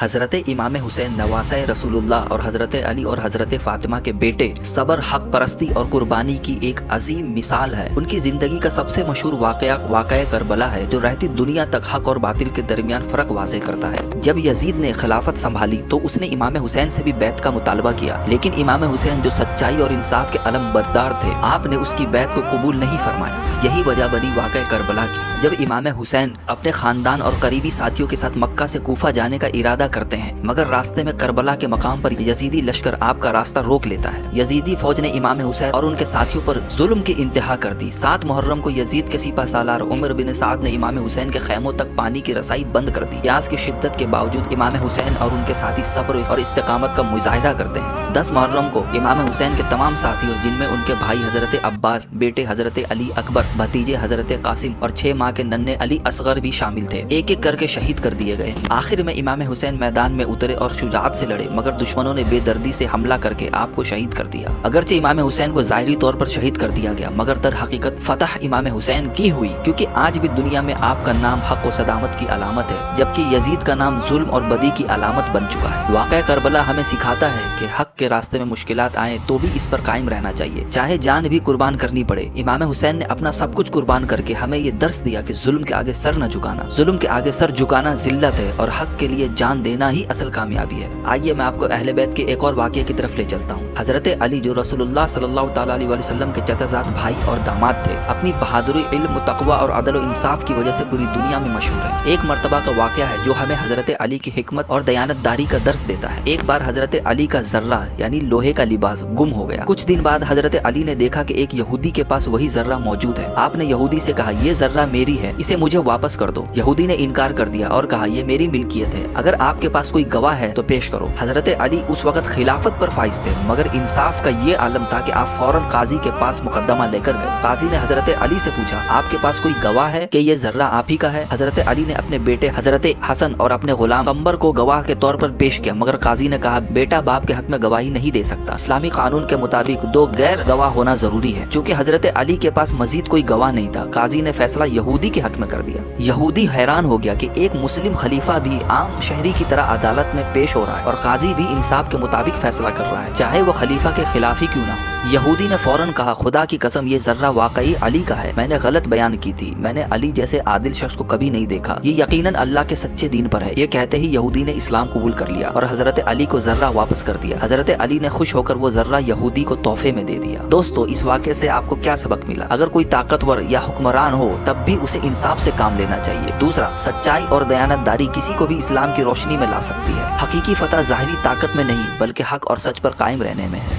حضرت امام حسین نواسہ رسولullah اور حضرت علی اور حضرت فاطمہ کے بیٹے صبر، حق پرستی اور قربانی کی ایک عظیم مثال ہے۔ ان کی زندگی کا سب سے مشہور واقعہ کربلا ہے، جو رہتی دنیا تک حق اور باطل کے درمیان فرق واضح کرتا ہے۔ جب یزید نے خلافت سنبھالی تو اس نے امام حسین سے بھی بیعت کا مطالبہ کیا، لیکن امام حسین جو سچائی اور انصاف کے علم بردار تھے، آپ نے اس کی بیعت کو قبول نہیں فرمایا۔ یہی وجہ بنی واقعہ کربلا کی۔ جب امام حسین اپنے خاندان اور قریبی ساتھیوں کے ساتھ مکہ سے کوفہ جانے کا ارادہ کرتے ہیں، مگر راستے میں کربلا کے مقام پر یزیدی لشکر آپ کا راستہ روک لیتا ہے۔ یزیدی فوج نے امام حسین اور ان کے ساتھیوں پر ظلم کی انتہا کر دی۔ 7 محرم کو یزید کے سپہ سالار عمر بن سعد نے امام حسین کے خیموں تک پانی کی رسائی بند کر دی۔ پیاس کی شدت کے باوجود امام حسین اور ان کے ساتھی صبر اور استقامت کا مظاہرہ کرتے ہیں۔ 10 محرم کو امام حسین کے تمام ساتھیوں، جن میں ان کے بھائی حضرت عباس، بیٹے حضرت علی اکبر، بھتیجے حضرت قاسم اور 6 ماہ کے ننھے علی اصغر بھی شامل تھے، ایک ایک کر کے شہید کر دیے گئے۔ آخر میں امام حسین میدان میں اترے اور شجاعت سے لڑے، مگر دشمنوں نے بے دردی سے حملہ کر کے آپ کو شہید کر دیا۔ اگرچہ امام حسین کو ظاہری طور پر شہید کر دیا گیا، مگر در حقیقت فتح امام حسین کی ہوئی، کیونکہ آج بھی دنیا میں آپ کا نام حق و صدامت کی علامت ہے، جبکہ یزید کا نام ظلم اور بدی کی علامت بن چکا ہے۔ واقعہ کربلا ہمیں سکھاتا ہے کہ حق کے راستے میں مشکلات آئیں تو بھی اس پر قائم رہنا چاہیے، چاہے جان بھی قربان کرنی پڑے۔ امام حسین نے اپنا سب کچھ قربان کر کے ہمیں یہ درس دیا کہ ظلم کے آگے سر نہ جھکانا، ظلم کے آگے سر جھکانا ذلت ہے، اور حق کے لیے جان دینا ہی اصل کامیابی ہے۔ آئیے میں آپ کو اہل بیت کے ایک اور واقعے کی طرف لے چلتا ہوں۔ حضرت علی جو رسول اللہ صلی اللہ تعالیٰ علیہ وسلم کے چچا زاد بھائی اور داماد تھے، اپنی بہادری، علم، تقوی اور عدل و انصاف کی وجہ سے پوری دنیا میں مشہور ہے۔ ایک مرتبہ کا واقعہ ہے جو ہمیں حضرت علی کی حکمت اور دیانت داری کا درس دیتا ہے۔ ایک بار حضرت علی کا ذرہ یعنی لوہے کا لباس گم ہو گیا۔ کچھ دن بعد حضرت علی نے دیکھا کہ ایک یہودی کے پاس وہی ذرہ موجود ہے۔ آپ نے یہودی سے کہا، یہ ذرہ میری ہے، اسے مجھے واپس کر دو۔ یہودی نے انکار کر دیا اور کہا، یہ میری ملکیت ہے، اگر آپ کے پاس کوئی گواہ ہے تو پیش کرو۔ حضرت علی اس وقت خلافت پر فائز تھے، مگر انصاف کا یہ عالم تھا کہ آپ فوراً قاضی کے پاس مقدمہ لے کر گئے۔ قاضی نے حضرت علی سے پوچھا، آپ کے پاس کوئی گواہ ہے کہ یہ ذرہ آپ ہی کا ہے؟ حضرت علی نے اپنے بیٹے حضرت حسن اور اپنے غلام قمبر کو گواہ کے طور پر پیش کیا، مگر قاضی نے کہا، بیٹا باپ کے حق میں گواہی نہیں دے سکتا۔ اسلامی قانون کے مطابق 2 غیر گواہ ہونا ضروری ہے۔ چونکہ حضرت علی کے پاس مزید کوئی گواہ نہیں تھا، قاضی نے فیصلہ یہودی کے حق میں کر دیا۔ یہودی حیران ہو گیا کہ ایک مسلم خلیفہ بھی عام شہری کی طرح عدالت میں پیش ہو رہا ہے، اور قاضی بھی انصاف کے مطابق فیصلہ کر رہا ہے، چاہے وہ خلیفہ کے خلاف ہی کیوں نہ ہو۔ یہودی نے فوراً کہا، خدا کی قسم یہ ذرہ واقعی علی کا ہے، میں نے غلط بیان کی تھی، میں نے علی جیسے عادل شخص کو کبھی نہیں دیکھا، یہ یقیناً اللہ کے سچے دین پر ہے۔ یہ کہتے ہی یہودی نے اسلام قبول کر لیا اور حضرت علی کو ذرہ واپس کر دیا۔ حضرت علی نے خوش ہو کر وہ ذرہ یہودی کو تحفے میں دے دیا۔ دوستو، اس واقعے سے آپ کو کیا سبق ملا؟ اگر کوئی طاقتور یا حکمران ہو تب بھی اسے انصاف سے کام لینا چاہیے۔ دوسرا، سچائی اور دیانت داری کسی کو بھی اسلام کی روشنی میں لا سکتی ہے۔ حقیقی فتح ظاہری طاقت میں نہیں بلکہ حق اور سچ پر قائم رہنے میں ہے۔